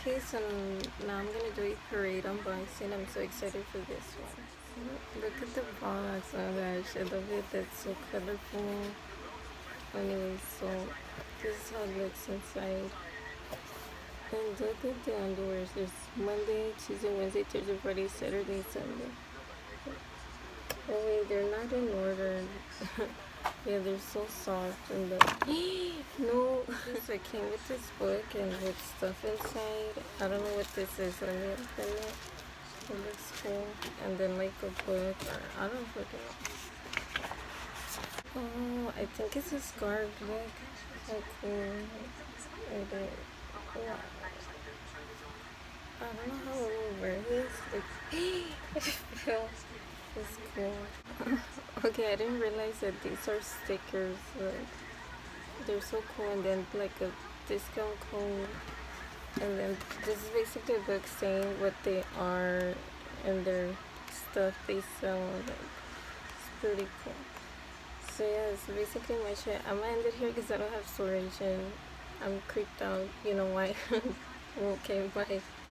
Okay, so now I'm gonna do a parade unboxing. I'm so excited for this one. Look at the box. Oh gosh, I love it. That's so colorful. Anyway, so this is how it looks inside. And look at the underwear. There's Monday, Tuesday, Wednesday, Thursday, Friday, Saturday, Sunday. Oh wait, they're not in order. Yeah, they're so soft and no, so I came with this book and with stuff inside. I don't know what this is. Let me open it. It looks cool. And then like a book, or I don't fucking know. Oh, I think it's a scarf. Look how cool it is. Oh, I don't know how I will wear this. Like, I feel it's cool. Okay, I didn't realize that these are stickers. They're so cool. And then like a discount code. And then this is basically a book saying what they are and their stuff they sell. Like, it's pretty cool. So yeah, it's basically my shit. I'm gonna end it here because I don't have storage and I'm creeped out. You know why? Okay, bye.